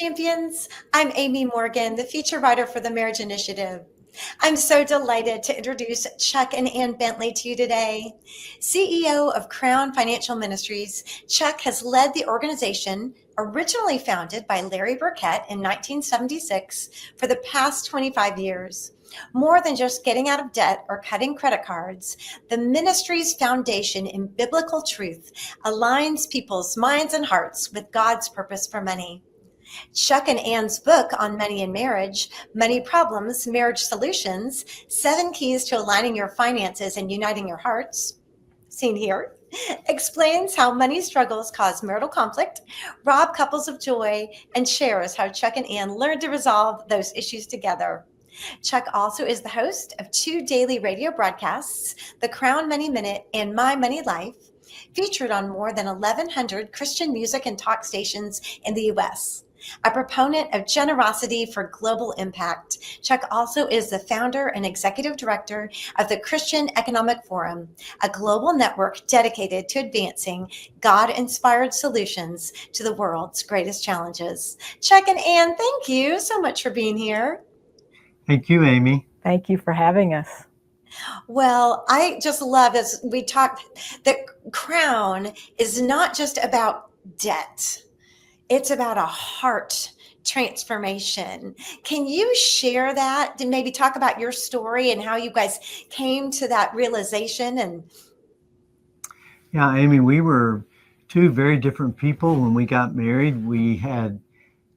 Champions. I'm Amy Morgan, the feature writer for the Marriage Initiative. I'm so delighted to introduce Chuck and Ann Bentley to you today. CEO of Crown Financial Ministries, Chuck has led the organization, originally founded by Larry Burkett in 1976, for the past 25 years. More than just getting out of debt or cutting credit cards, the ministry's foundation in biblical truth aligns people's minds and hearts with God's purpose for money. Chuck and Ann's book on money and marriage, Money Problems, Marriage Solutions, 7 Keys to Aligning Your Finances and Uniting Your Hearts, seen here, explains how money struggles cause marital conflict, rob couples of joy, and shares how Chuck and Ann learned to resolve those issues together. Chuck also is the host of 2 daily radio broadcasts, The Crown Money Minute and My Money Life, featured on more than 1,100 Christian music and talk stations in the U.S. A proponent of generosity for global impact, Chuck also is the founder and executive director of the Christian Economic Forum, a global network dedicated to advancing God-inspired solutions to the world's greatest challenges. Chuck and Ann, thank you so much for being here. Thank you, Amy. Thank you for having us. Well, I just love, as we talked, that Crown is not just about debt. It's about a heart transformation. Can you share that and maybe talk about your story and how you guys came to that realization? Yeah, Amy, we were 2 very different people when we got married. We had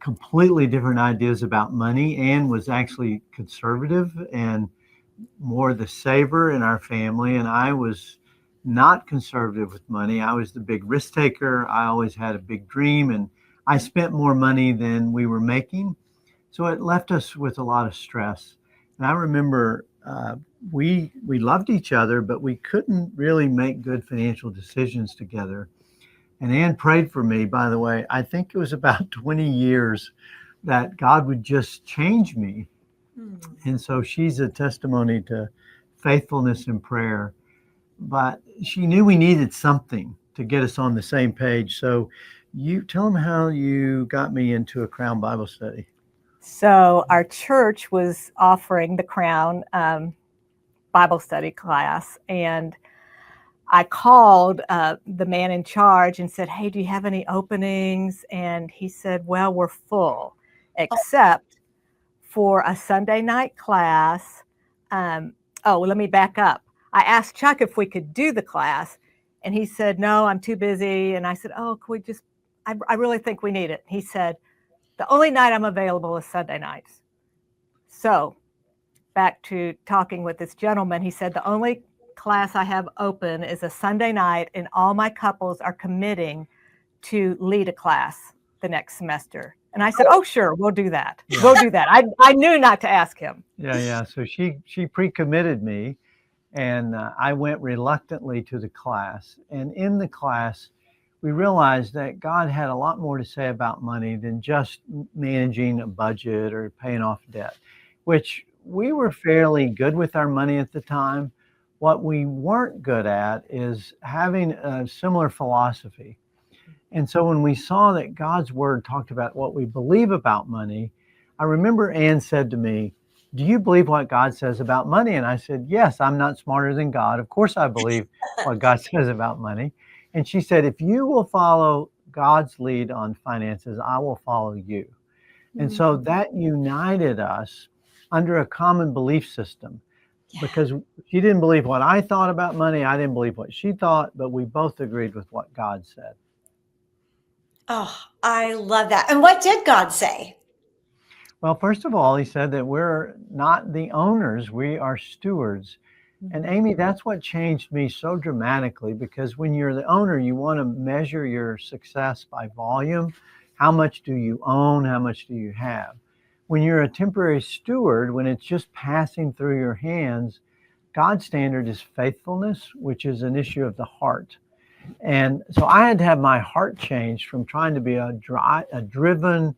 completely different ideas about money. Ann was actually conservative and more the saver in our family, and I was not conservative with money. I was the big risk taker. I always had a big dream, and I spent more money than we were making. So it left us with a lot of stress. And I remember we loved each other, but we couldn't really make good financial decisions together. And Ann prayed for me, by the way. I think it was about 20 years that God would just change me. And so she's a testimony to faithfulness in prayer. But she knew we needed something to get us on the same page. So you tell them how you got me into a Crown Bible study. So our church was offering the Crown Bible study class, and I called the man in charge and said, "Hey, do you have any openings?" And he said, "Well, we're full, except for a Sunday night class." Let me back up. I asked Chuck if we could do the class, and he said, "No, I'm too busy." And I said, "Oh, can we just, I really think we need it." He said, "The only night I'm available is Sunday nights." So back to talking with this gentleman, he said, "The only class I have open is a Sunday night, and all my couples are committing to lead a class the next semester." And I said, "Oh, sure, we'll do that. Yeah. We'll do that." I knew not to ask him. Yeah. So she pre-committed me, and I went reluctantly to the class. And in the class, we realized that God had a lot more to say about money than just managing a budget or paying off debt, which we were fairly good with our money at the time. What we weren't good at is having a similar philosophy. And so when we saw that God's word talked about what we believe about money, I remember Ann said to me, "Do you believe what God says about money?" And I said, "Yes, I'm not smarter than God. Of course I believe what God says about money." And she said, "If you will follow God's lead on finances, I will follow you." And so that united us under a common belief system. Because she didn't believe what I thought about money. I didn't believe what she thought, but we both agreed with what God said. Oh, I love that. And what did God say? Well, first of all, he said that we're not the owners, we are stewards. And Amy, that's what changed me so dramatically, because when you're the owner, you want to measure your success by volume. How much do you own? How much do you have? When you're a temporary steward, when it's just passing through your hands, God's standard is faithfulness, which is an issue of the heart. And so I had to have my heart changed from trying to be a driven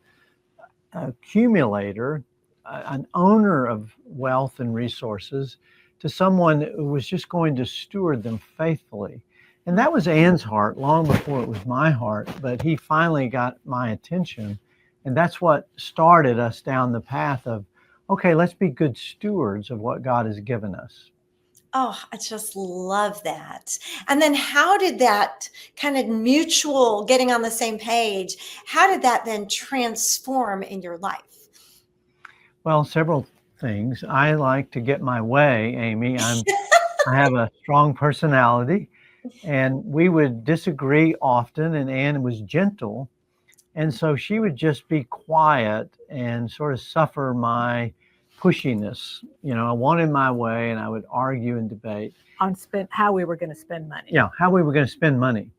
accumulator, an owner of wealth and resources, to someone who was just going to steward them faithfully. And that was Ann's heart long before it was my heart, but he finally got my attention And that's what started us down the path of, okay, let's be good stewards of what God has given us. Oh, I just love that. And then how did that kind of mutual getting on the same page, how did that then transform in your life? Well, several things. I like to get my way, Amy. I have a strong personality, and we would disagree often, and Ann was gentle. And so she would just be quiet and sort of suffer my pushiness. I wanted my way, and I would argue and debate. On how we were going to spend money. Yeah, how we were going to spend money.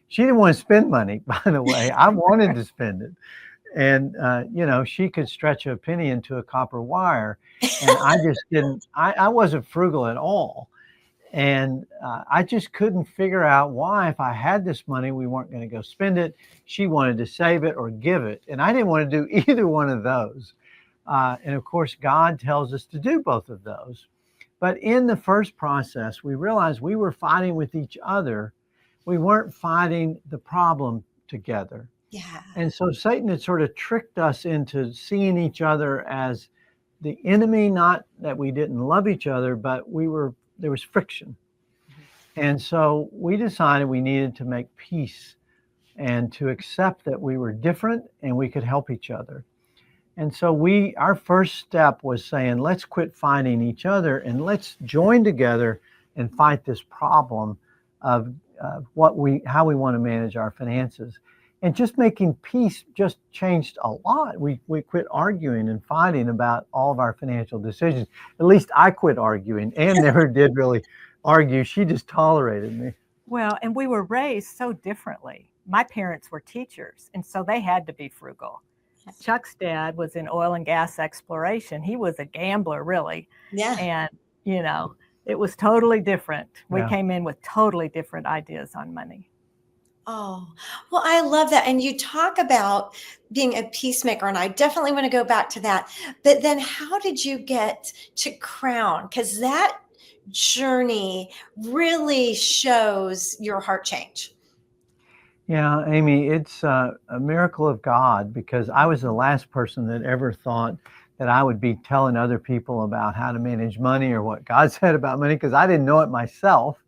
She didn't want to spend money, by the way. I wanted to spend it. And, she could stretch a penny into a copper wire. And I just didn't, I wasn't frugal at all. And I just couldn't figure out why, if I had this money, we weren't going to go spend it. She wanted to save it or give it. And I didn't want to do either one of those. And of course, God tells us to do both of those. But in the first process, we realized we were fighting with each other. We weren't fighting the problem together. Yeah. And so Satan had sort of tricked us into seeing each other as the enemy, not that we didn't love each other, but there was friction. And so we decided we needed to make peace and to accept that we were different and we could help each other. And so our first step was saying, let's quit fighting each other and let's join together and fight this problem of how we want to manage our finances. And just making peace just changed a lot. We quit arguing and fighting about all of our financial decisions. At least I quit arguing. Ann never did really argue. She just tolerated me. Well, and we were raised so differently. My parents were teachers, and so they had to be frugal. Chuck's dad was in oil and gas exploration. He was a gambler, really. Yeah. And, it was totally different. We Yeah. came in with totally different ideas on money. Oh, well, I love that. And you talk about being a peacemaker, and I definitely want to go back to that. But then how did you get to Crown? Because that journey really shows your heart change. Yeah, Amy, it's a miracle of God, because I was the last person that ever thought that I would be telling other people about how to manage money or what God said about money, because I didn't know it myself.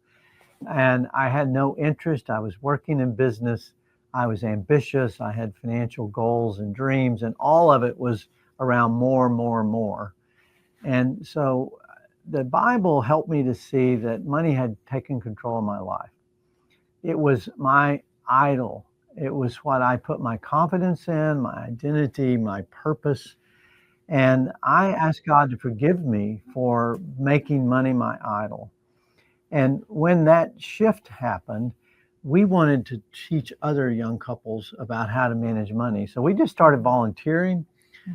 And I had no interest. I was working in business. I was ambitious. I had financial goals and dreams, and all of it was around more, more, more. And so the Bible helped me to see that money had taken control of my life. It was my idol. It was what I put my confidence in, my identity, my purpose. And I asked God to forgive me for making money my idol. And when that shift happened, we wanted to teach other young couples about how to manage money. So we just started volunteering.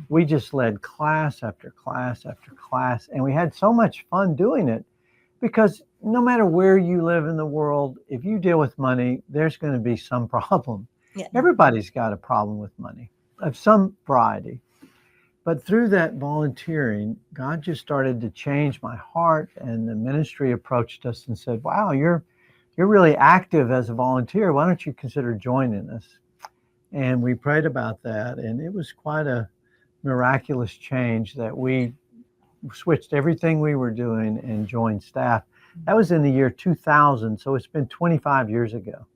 We just led class after class after class. And we had so much fun doing it, because no matter where you live in the world, if you deal with money, there's going to be some problem. Yeah. Everybody's got a problem with money of some variety. But through that volunteering, God just started to change my heart, and the ministry approached us and said, wow, you're really active as a volunteer. Why don't you consider joining us? And we prayed about that, and it was quite a miraculous change that we switched everything we were doing and joined staff. That was in the year 2000, so it's been 25 years ago.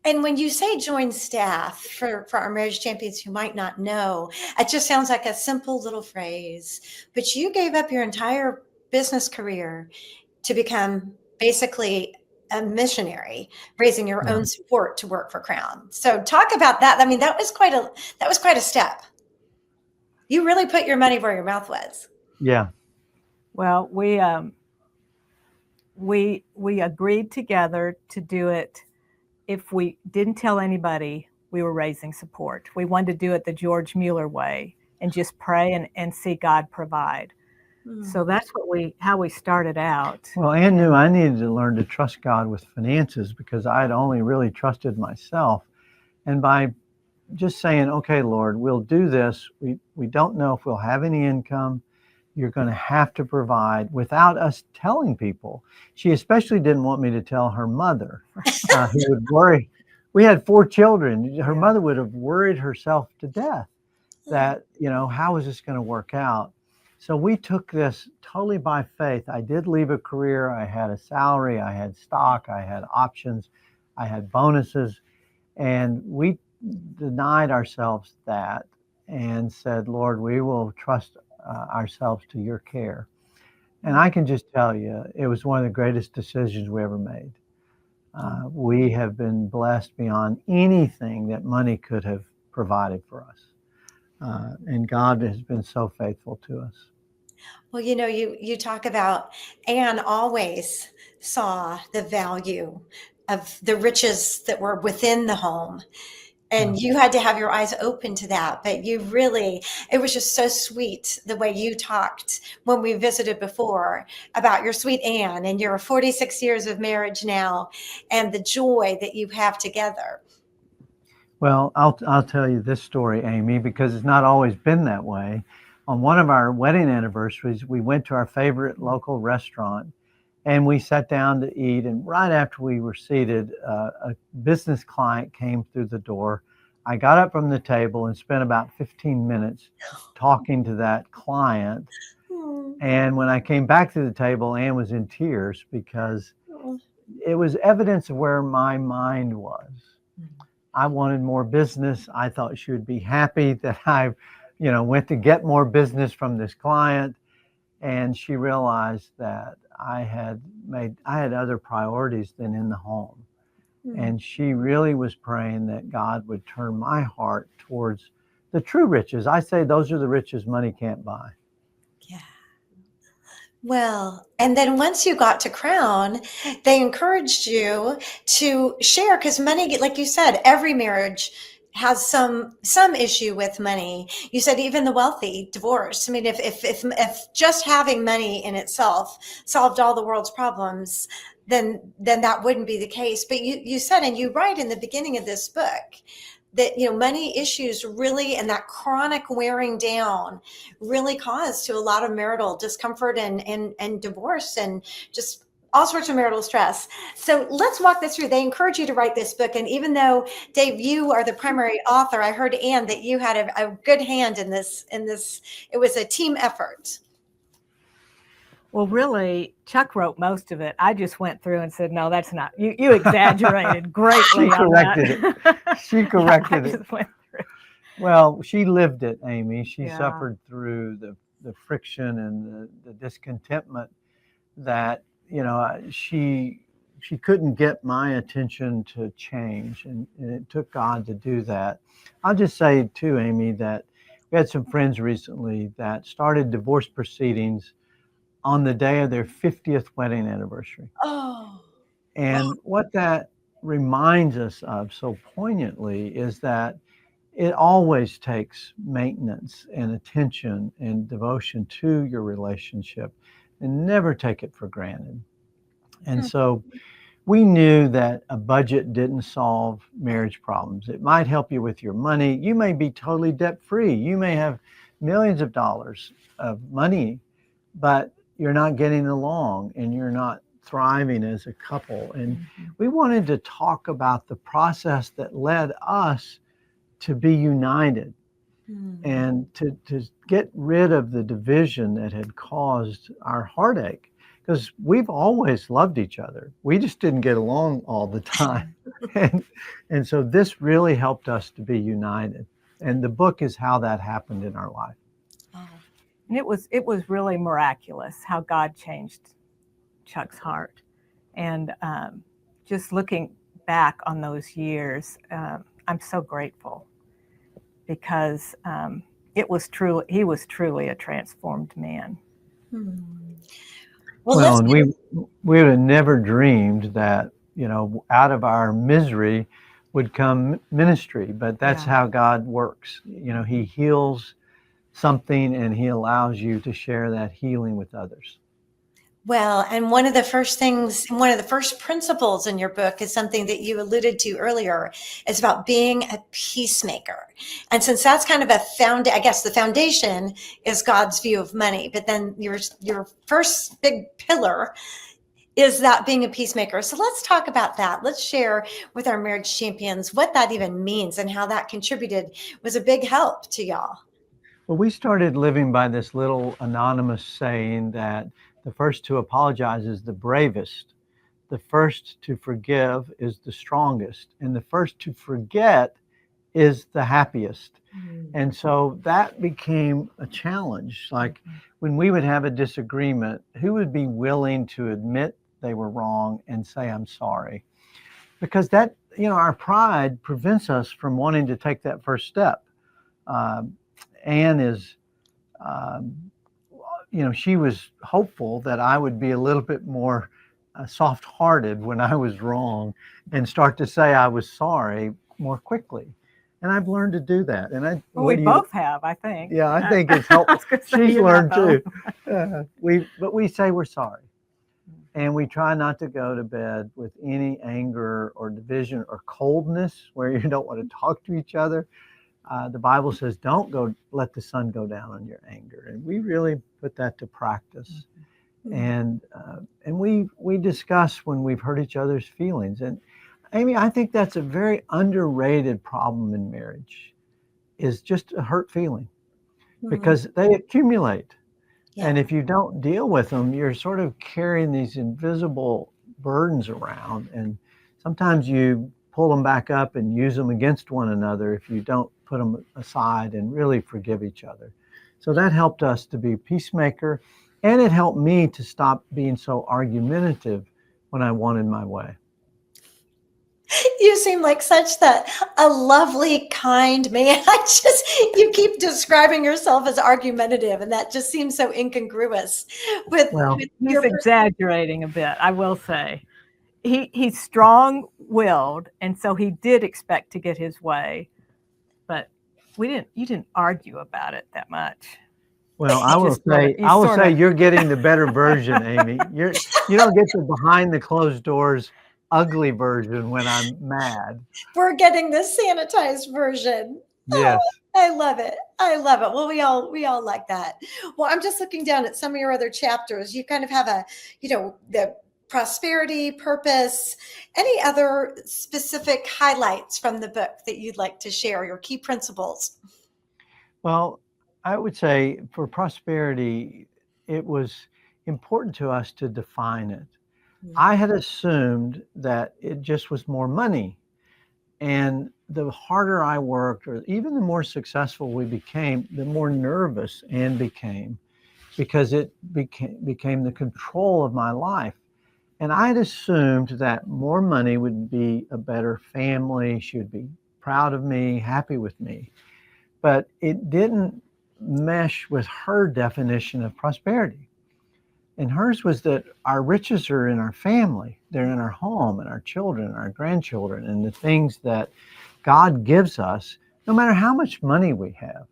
And when you say join staff, for our marriage champions who might not know, it just sounds like a simple little phrase, but you gave up your entire business career to become basically a missionary, raising your own support to work for Crown. So talk about that. I mean, that was quite a step. You really put your money where your mouth was. Yeah. Well, we agreed together to do it. If we didn't tell anybody, we were raising support. We wanted to do it the George Mueller way and just pray and see God provide. So that's how we started out. Well, Ann knew I needed to learn to trust God with finances, because I had only really trusted myself. And by just saying, okay, Lord, we'll do this. We don't know if we'll have any income. You're going to have to provide, without us telling people. She especially didn't want me to tell her mother, who would worry. We had 4 children. Her mother would have worried herself to death. that, how is this going to work out? So we took this totally by faith. I did leave a career. I had a salary, I had stock, I had options, I had bonuses, and we denied ourselves that and said, Lord, we will trust ourselves to your care. And I can just tell you, it was one of the greatest decisions we ever made. We have been blessed beyond anything that money could have provided for us. And God has been so faithful to us. Well, you talk about Anne always saw the value of the riches that were within the home. And you had to have your eyes open to that. But it was just so sweet the way you talked when we visited before about your sweet Anne and your 46 years of marriage now and the joy that you have together. Well, I'll tell you this story, Amy, because it's not always been that way. On one of our wedding anniversaries, we went to our favorite local restaurant and we sat down to eat. And right after we were seated, a business client came through the door. I got up from the table and spent about 15 minutes talking to that client. And when I came back to the table, Anne was in tears because it was evidence of where my mind was. I wanted more business. I thought she would be happy that I, went to get more business from this client. And she realized that I had other priorities than in the home. And she really was praying that God would turn my heart towards the true riches. I say those are the riches money can't buy. Yeah. Well, and then once you got to Crown, they encouraged you to share, because money, like you said, every marriage has some issue with money. You said even the wealthy divorce. I mean, if just having money in itself solved all the world's problems, then that wouldn't be the case. But you said, and you write in the beginning of this book, that money issues really, and that chronic wearing down really caused to a lot of marital discomfort and divorce and just all sorts of marital stress. So let's walk this through. They encourage you to write this book. And even though, Dave, you are the primary author, I heard, Ann, that you had a good hand in this. It was a team effort. Well, really, Chuck wrote most of it. I just went through and said, no, that's not, you exaggerated greatly. She corrected it. She corrected I it. just went through. Well, she lived it, Amy. She Yeah. suffered through the friction and the discontentment that, she couldn't get my attention to change. And it took God to do that. I'll just say too, Amy, that we had some friends recently that started divorce proceedings on the day of their 50th wedding anniversary. Oh. And what that reminds us of so poignantly is that it always takes maintenance and attention and devotion to your relationship, and never take it for granted. And so we knew that a budget didn't solve marriage problems. It might help you with your money. You may be totally debt-free. You may have millions of dollars of money, but you're not getting along and you're not thriving as a couple. And we wanted to talk about the process that led us to be united and to get rid of the division that had caused our heartache, because we've always loved each other. We just didn't get along all the time. And so this really helped us to be united. And the book is how that happened in our life. And it was really miraculous how God changed Chuck's heart. And just looking back on those years, I'm so grateful, because he was truly a transformed man. Well, and we would have never dreamed that, out of our misery would come ministry, but that's how God works. He heals something and he allows you to share that healing with others. Well, and one of the first principles in your book is something that you alluded to earlier. It's about being a peacemaker. And since that's kind of I guess the foundation is God's view of money, but then your first big pillar is that being a peacemaker. So let's talk about that. Let's share with our marriage champions what that even means and how that was a big help to y'all. Well, we started living by this little anonymous saying that the first to apologize is the bravest, the first to forgive is the strongest, and the first to forget is the happiest. And so that became a challenge. Like when we would have a disagreement, who would be willing to admit they were wrong and say, I'm sorry? Because that, our pride prevents us from wanting to take that first step. Anne is, she was hopeful that I would be a little bit more soft-hearted when I was wrong and start to say I was sorry more quickly. And I've learned to do that. And we both have, I think. Yeah, I think it's helped. She's learned too. But we say we're sorry. And we try not to go to bed with any anger or division or coldness where you don't want to talk to each other. The Bible says, don't let the sun go down on your anger. And we really put that to practice. And we discuss when we've hurt each other's feelings. And Amy, I think that's a very underrated problem in marriage, is just a hurt feeling, because they accumulate. Yeah. And if you don't deal with them, you're sort of carrying these invisible burdens around. And sometimes you pull them back up and use them against one another if you don't put them aside and really forgive each other. So that helped us to be peacemaker, and it helped me to stop being so argumentative when I wanted my way. You seem like a lovely, kind man. You keep describing yourself as argumentative, and that just seems so incongruous with he's exaggerating a bit, I will say. He's strong-willed, and so he did expect to get his way, but you didn't argue about it that much. Well, I will say you're getting the better version, Amy. You don't get the behind the closed doors ugly version when I'm mad. We're getting the sanitized version. Yes. Oh, I love it. Well, we all like that. Well, I'm just looking down at some of your other chapters. You kind of have the prosperity, purpose, any other specific highlights from the book that you'd like to share, your key principles? Well, I would say for prosperity, it was important to us to define it. I had assumed that it just was more money. And the harder I worked, or even the more successful we became, the more nervous Ann became, because it became the control of my life. And I had assumed that more money would be a better family. She would be proud of me, happy with me. But it didn't mesh with her definition of prosperity. And hers was that our riches are in our family. They're in our home and our children and our grandchildren and the things that God gives us, no matter how much money we have.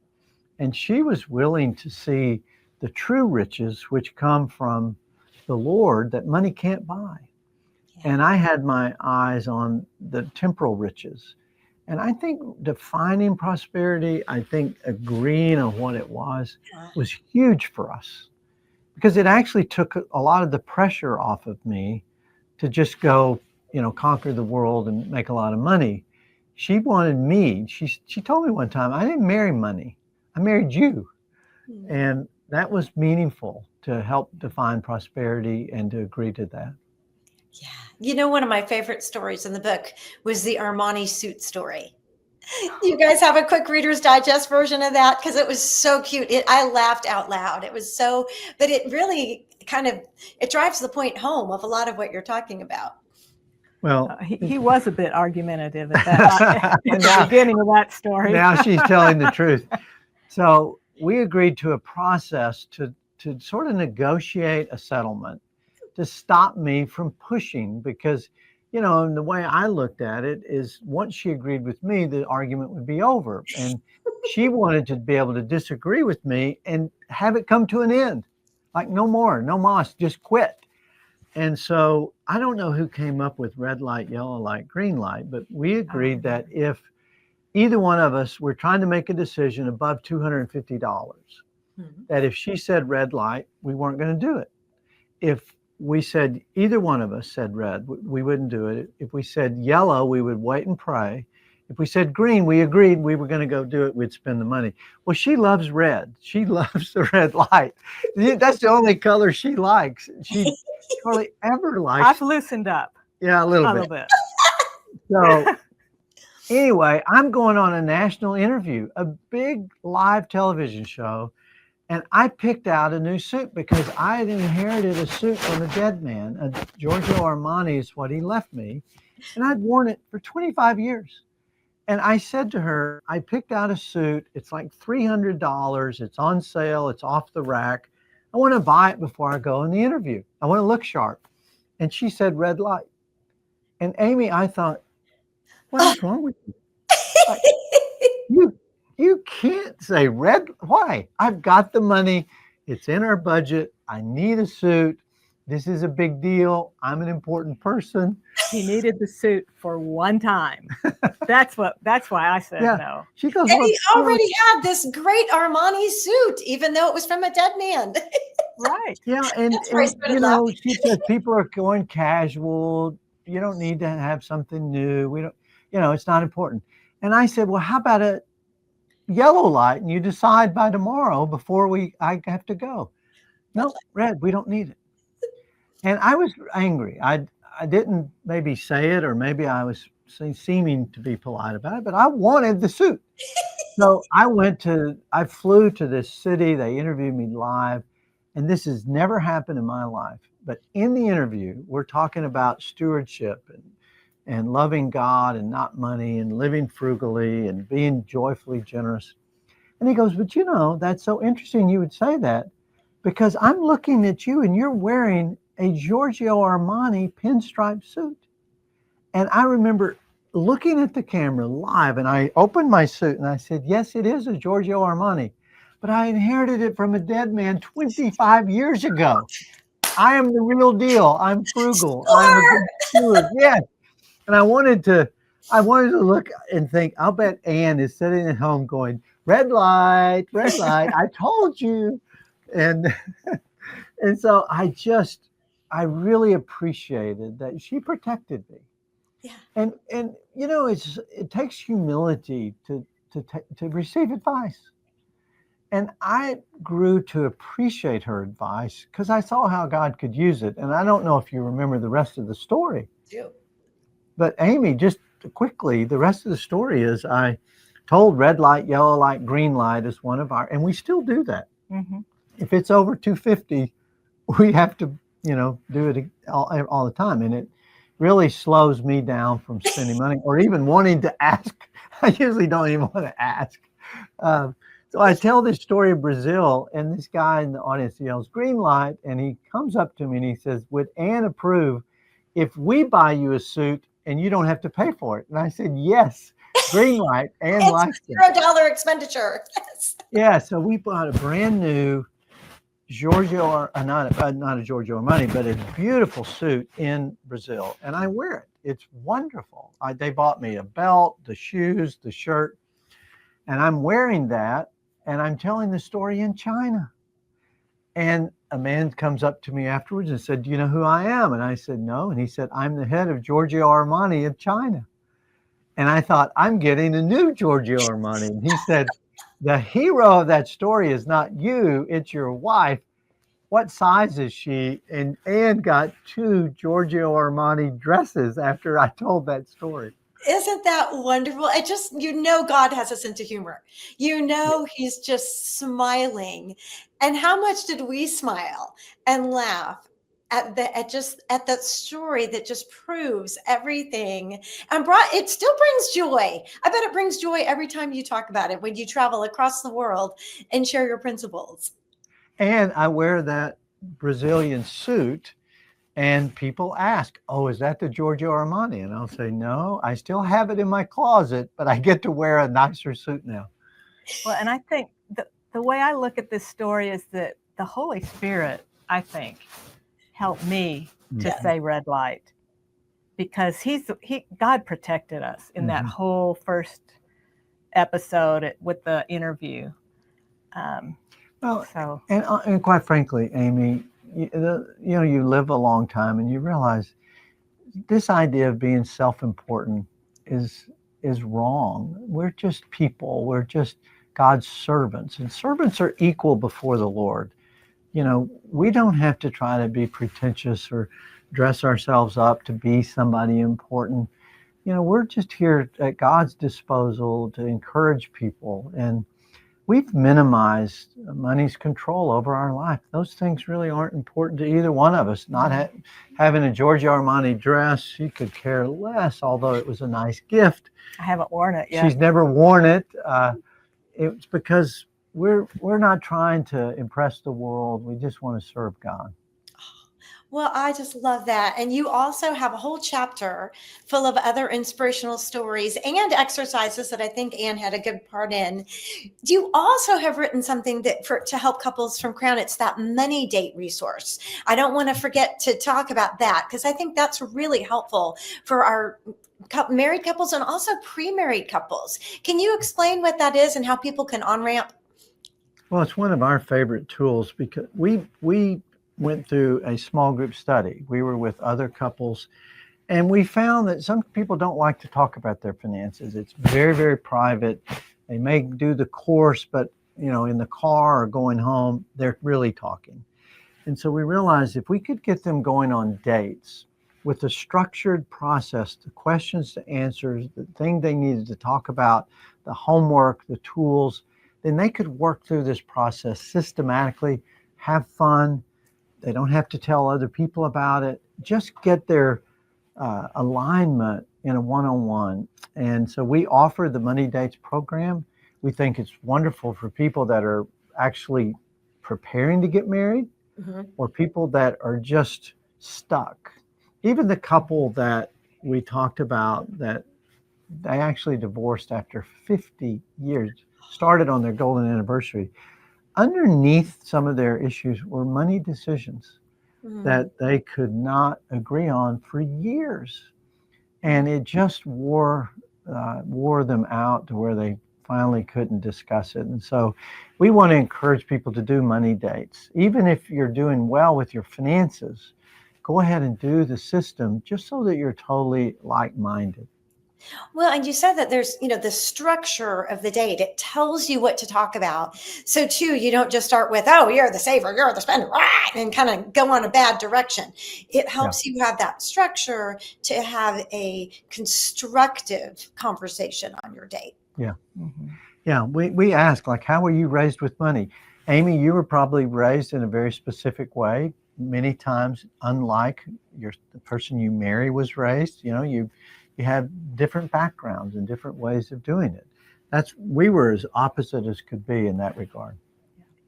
And she was willing to see the true riches which come from the Lord that money can't buy. Yeah. And I had my eyes on the temporal riches. And I think defining prosperity, I think agreeing on what it was huge for us. Because it actually took a lot of the pressure off of me to just go, conquer the world and make a lot of money. She wanted me. She told me one time, I didn't marry money. I married you. Mm-hmm. And that was meaningful to help define prosperity and to agree to that. Yeah. One of my favorite stories in the book was the Armani suit story. You guys have a quick Reader's Digest version of that? Because it was so cute. I laughed out loud. It was but it really it drives the point home of a lot of what you're talking about. Well, he was a bit argumentative at the beginning of that story. Now she's telling the truth. So we agreed to a process to sort of negotiate a settlement to stop me from pushing, because and the way I looked at it is once she agreed with me, the argument would be over. And she wanted to be able to disagree with me and have it come to an end. Like no more, no mas, just quit. And so I don't know who came up with red light, yellow light, green light, but we agreed that if either one of us were trying to make a decision above $250, that if she said red light, we weren't going to do it. If we said either one of us said red, we wouldn't do it. If we said yellow, we would wait and pray. If we said green, we agreed we were going to go do it. We'd spend the money. Well, she loves red. She loves the red light. That's the only color she likes. She hardly ever likes. I've loosened up Yeah, a a little little bit. bit. So anyway, I'm going on a national interview, a big live television show. And I picked out a new suit because I had inherited a suit from a dead man. Giorgio Armani is what he left me. And I'd worn it for 25 years. And I said to her, I picked out a suit. It's like $300. It's on sale. It's off the rack. I want to buy it before I go in the interview. I want to look sharp. And she said, red light. And Amy, I thought, what is wrong with you? Like, you can't say red. Why? I've got the money. It's in our budget. I need a suit. This is a big deal. I'm an important person. He needed the suit for one time. That's why I said no. She goes, And he already had this great Armani suit, even though it was from a dead man. Right. Yeah, and you know, she said people are going casual. You don't need to have something new. We don't, you know, it's not important. And I said, well, how about a yellow light? And you decide by tomorrow before I have to go. No, red, we don't need it. And I was angry. I didn't maybe say it, or maybe I was seeming to be polite about it, but I wanted the suit. So I flew to this city. They interviewed me live. And this has never happened in my life. But in the interview, we're talking about stewardship and loving God and not money and living frugally and being joyfully generous. And he goes, but you know, that's so interesting you would say that, because I'm looking at you and you're wearing a Giorgio Armani pinstripe suit. And I remember looking at the camera live, and I opened my suit and I said, yes, it is a Giorgio Armani, but I inherited it from a dead man 25 years ago. I am the real deal. I'm frugal. I'm a good steward. Yes. And I wanted to look and think, I'll bet Ann is sitting at home going, red light, I told you. And so I really appreciated that she protected me. Yeah. And you know, it takes humility to receive advice. And I grew to appreciate her advice because I saw how God could use it. And I don't know if you remember the rest of the story. Yeah. But Amy, just quickly, the rest of the story is I told red light, yellow light, green light is one of our, and we still do that. Mm-hmm. If it's over 250, we have to, you know, do it all the time. And it really slows me down from spending money or even wanting to ask. I usually don't even want to ask. So I tell this story of Brazil, and this guy in the audience yells, green light, and he comes up to me and he says, would Ann approve if we buy you a suit and you don't have to pay for it? And I said, yes, green light, Ann likes it. $0 expenditure. Yes. Yeah, so we bought a brand new Giorgio, not a Giorgio Armani, but a beautiful suit in Brazil, and I wear it. It's wonderful. They bought me a belt, the shoes, the shirt, and I'm wearing that. And I'm telling the story in China. And a man comes up to me afterwards and said, do you know who I am? And I said, no. And he said, I'm the head of Giorgio Armani of China. And I thought, I'm getting a new Giorgio Armani. And he said, the hero of that story is not you, it's your wife. What size is she? And Ann got 2 Giorgio Armani dresses after I told that story. Isn't that wonderful? You know, God has a sense of humor. You know, he's just smiling. And how much did we smile and laugh at that story that just proves everything and it still brings joy. I bet it brings joy every time you talk about it when you travel across the world and share your principles. And I wear that Brazilian suit. And people ask, oh, is that the Giorgio Armani? And I'll say, no, I still have it in my closet, but I get to wear a nicer suit now. Well, and I think the way I look at this story is that the Holy Spirit, I think, helped me to say red light, because God protected us in that whole first episode with the interview. And quite frankly, Amy, you live a long time and you realize this idea of being self-important is is wrong. We're just people. We're just God's servants, and servants are equal before the Lord. We don't have to try to be pretentious or dress ourselves up to be somebody important. We're just here at God's disposal to encourage people. And we've minimized money's control over our life. Those things really aren't important to either one of us. Not having a Giorgio Armani dress, she could care less, although it was a nice gift. I haven't worn it yet. She's never worn it. It's because we're not trying to impress the world. We just want to serve God. Well, I just love that. And you also have a whole chapter full of other inspirational stories and exercises that I think Ann had a good part in. You also have written something to help couples from Crown. It's that money date resource. I don't want to forget to talk about that, because I think that's really helpful for our married couples and also pre-married couples. Can you explain what that is and how people can on-ramp? Well, it's one of our favorite tools because we went through a small group study. We were with other couples, and we found that some people don't like to talk about their finances. It's very, very private. They may do the course, but in the car or going home, they're really talking. And so we realized if we could get them going on dates with a structured process, the questions, the answers, the thing they needed to talk about, the homework, the tools, then they could work through this process systematically, have fun. They don't have to tell other people about it. Just get their alignment in a one-on-one. And so we offer the Money Dates program. We think it's wonderful for people that are actually preparing to get married, or people that are just stuck. Even the couple that we talked about that they actually divorced after 50 years, started on their golden anniversary. Underneath some of their issues were money decisions that they could not agree on for years. And it just wore them out to where they finally couldn't discuss it. And so we want to encourage people to do money dates. Even if you're doing well with your finances, go ahead and do the system just so that you're totally like-minded. Well, and you said that there's, the structure of the date. It tells you what to talk about. So too, you don't just start with, oh, you're the saver, you're the spender, and kind of go on a bad direction. It helps you have that structure to have a constructive conversation on your date. Yeah. Yeah. We ask, like, how were you raised with money? Amy, you were probably raised in a very specific way, many times unlike the person you marry was raised. You have different backgrounds and different ways of doing it. We were as opposite as could be in that regard.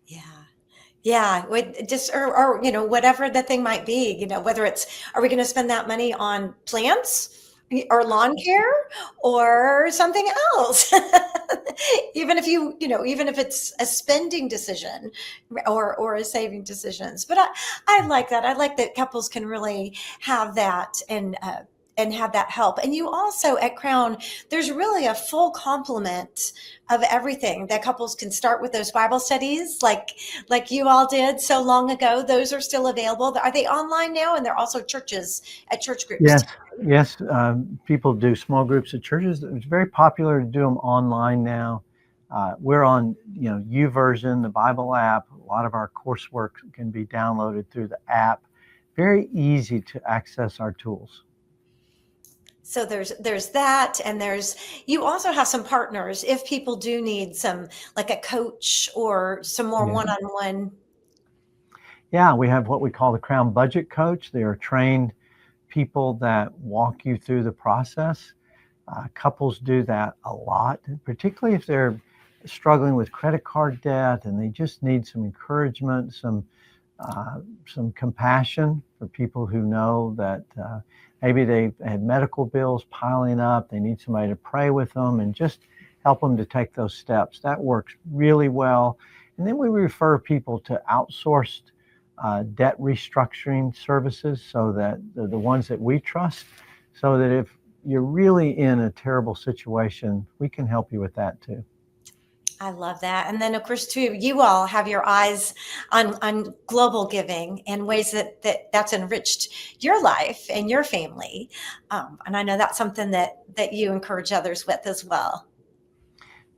Yeah. Just, or whatever the thing might be, whether it's, are we going to spend that money on plants or lawn care or something else? Even if it's a spending decision or a saving decisions. But I like that. I like that couples can really have that and have that help. And you also at Crown, there's really a full complement of everything that couples can start with. Those Bible studies like you all did so long ago. Those are still available. Are they online now? And they're also church groups. Yes. People do small groups at churches. It's very popular to do them online now. We're on, YouVersion, the Bible app. A lot of our coursework can be downloaded through the app. Very easy to access our tools. So there's that, and you also have some partners if people do need some, like a coach or some more one-on-one. Yeah, we have what we call the Crown Budget Coach. They are trained people that walk you through the process. Couples do that a lot, particularly if they're struggling with credit card debt and they just need some encouragement, some compassion for people who know that maybe they've had medical bills piling up. They need somebody to pray with them and just help them to take those steps. That works really well. And then we refer people to outsourced debt restructuring services, so that the ones that we trust, so that if you're really in a terrible situation, we can help you with that too. I love that. And then, of course, too, you all have your eyes on global giving and ways that's enriched your life and your family. And I know that's something that you encourage others with as well.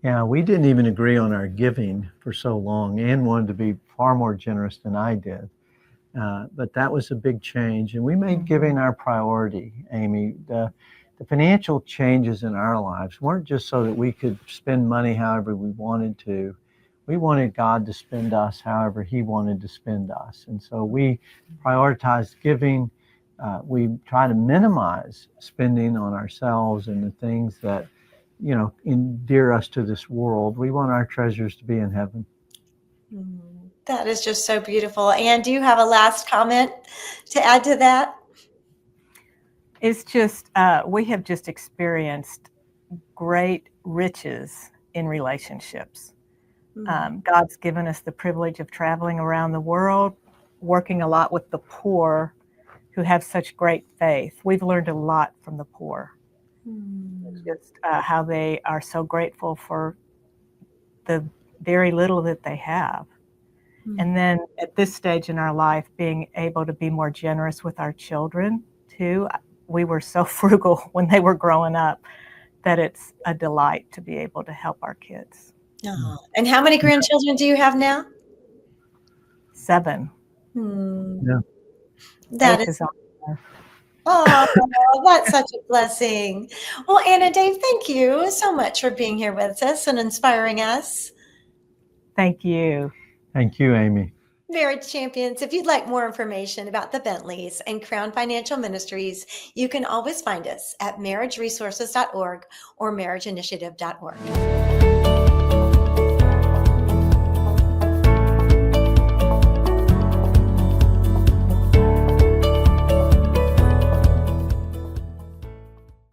Yeah, we didn't even agree on our giving for so long. Ann wanted to be far more generous than I did. But that was a big change. And we made giving our priority, Amy. The financial changes in our lives weren't just so that we could spend money however we wanted to. We wanted God to spend us however He wanted to spend us. And so we prioritized giving. We try to minimize spending on ourselves and the things that, endear us to this world. We want our treasures to be in heaven. That is just so beautiful. Ann, do you have a last comment to add to that? It's just, we have just experienced great riches in relationships. God's given us the privilege of traveling around the world, working a lot with the poor who have such great faith. We've learned a lot from the poor. Just how they are so grateful for the very little that they have. And then at this stage in our life, being able to be more generous with our children too. We were so frugal when they were growing up that it's a delight to be able to help our kids. Oh. And how many grandchildren do you have now? 7. Yeah. That is Oh, that's such a blessing. Well, Ann and Dave, thank you so much for being here with us and inspiring us. Thank you. Thank you, Amy. Marriage Champions, if you'd like more information about the Bentleys and Crown Financial Ministries, you can always find us at marriageresources.org or marriageinitiative.org.